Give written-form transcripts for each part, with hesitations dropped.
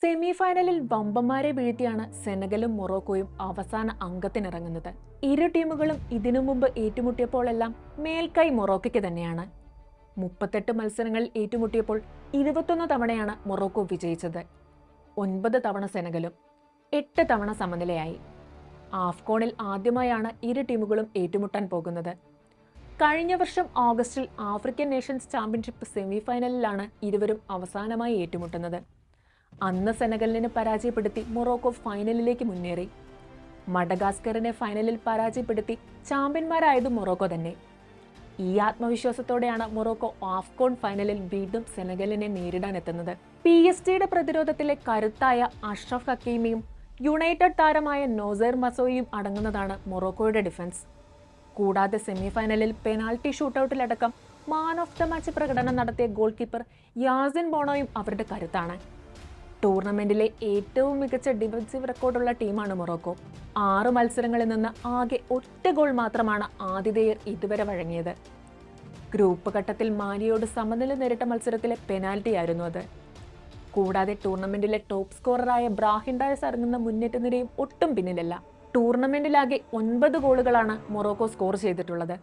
Semi ഫൈനലിൽ വമ്പന്മാരെ വീഴ്ത്തിയാണ് സെനഗലും മൊറോക്കോയും അവസാന അങ്കത്തിനിറങ്ങുന്നത്. ഇരു ടീമുകളും ഇതിനു മുമ്പ് ഏറ്റുമുട്ടിയപ്പോഴെല്ലാം മേൽക്കൈ മൊറോക്കയ്ക്ക് തന്നെയാണ്. 38 മത്സരങ്ങളിൽ ഏറ്റുമുട്ടിയപ്പോൾ 21 തവണയാണ് മൊറോക്കോ വിജയിച്ചത്. 9 തവണ സെനഗലും, 8 തവണ സമനിലയായി. ആഫ്കോണിൽ ആദ്യമായാണ് ഇരു ടീമുകളും ഏറ്റുമുട്ടാൻ പോകുന്നത്. കഴിഞ്ഞ വർഷം ഓഗസ്റ്റിൽ ആഫ്രിക്കൻ നേഷൻസ് ചാമ്പ്യൻഷിപ്പ് സെമി ഫൈനലിലാണ് ഇരുവരും അവസാനമായി ഏറ്റുമുട്ടുന്നത്. അന്ന് സെനഗലിനെ പരാജയപ്പെടുത്തി മൊറോക്കോ ഫൈനലിലേക്ക് മുന്നേറി. മഡഗാസ്കറിനെ ഫൈനലിൽ പരാജയപ്പെടുത്തി ചാമ്പ്യന്മാരായത് മൊറോക്കോ തന്നെ. ഈ ആത്മവിശ്വാസത്തോടെയാണ് മൊറോക്കോ ആഫ്കോൺ ഫൈനലിൽ വീണ്ടും സെനഗലിനെ നേരിടാനെത്തുന്നത്. PSG പ്രതിരോധത്തിലെ കരുത്തായ അഷ്റഫ് ഹക്കീമിയും യുണൈറ്റഡ് താരമായ നോസർ മസോയിയും അടങ്ങുന്നതാണ് മൊറോക്കോയുടെ ഡിഫൻസ്. കൂടാതെ സെമി ഫൈനലിൽ പെനാൽറ്റി ഷൂട്ടൌട്ടിലടക്കം മാൻ ഓഫ് ദ മാച്ച് പ്രകടനം നടത്തിയ ഗോൾ കീപ്പർ യാസിൻ ബോണോയും അവരുടെ കരുത്താണ്. ടൂർണമെന്റിലെ ഏറ്റവും മികച്ച ഡിഫൻസീവ് റെക്കോർഡുള്ള ടീമാണ് മൊറോക്കോ. 6 മത്സരങ്ങളിൽ നിന്ന് ആകെ 1 ഗോൾ മാത്രമാണ് ആതിഥേയർ ഇതുവരെ വഴങ്ങിയത്. ഗ്രൂപ്പ് ഘട്ടത്തിൽ മാലിയോട് സമനില നേരിട്ട മത്സരത്തിലെ പെനാൽറ്റിയായിരുന്നു അത്. കൂടാതെ ടൂർണമെന്റിലെ ടോപ്പ് സ്കോററായ ബ്രാഹിം ഡയസ് അടങ്ങുന്ന മുന്നേറ്റ നിരയും ഒട്ടും പിന്നിലല്ല. ടൂർണമെന്റിലാകെ 9 ഗോളുകളാണ് മൊറോക്കോ സ്കോർ ചെയ്തിട്ടുള്ളത്.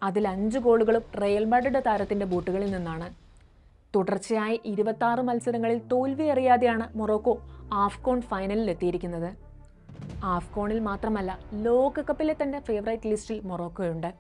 അതിൽ 5 ഗോളുകളും റയൽ മാഡ്രിഡ് താരത്തിന്റെ ബൂട്ടുകളിൽ നിന്നാണ്. തുടർച്ചയായി 26 മത്സരങ്ങളിൽ തോൽവി അറിയാതെയാണ് മൊറോക്കോ ആഫ്കോൺ ഫൈനലിൽ എത്തിയിരിക്കുന്നത്. ആഫ്കോണിൽ മാത്രമല്ല, ലോകകപ്പിലെ തന്നെ ഫേവറേറ്റ് ലിസ്റ്റിൽ മൊറോക്കോയുണ്ട്.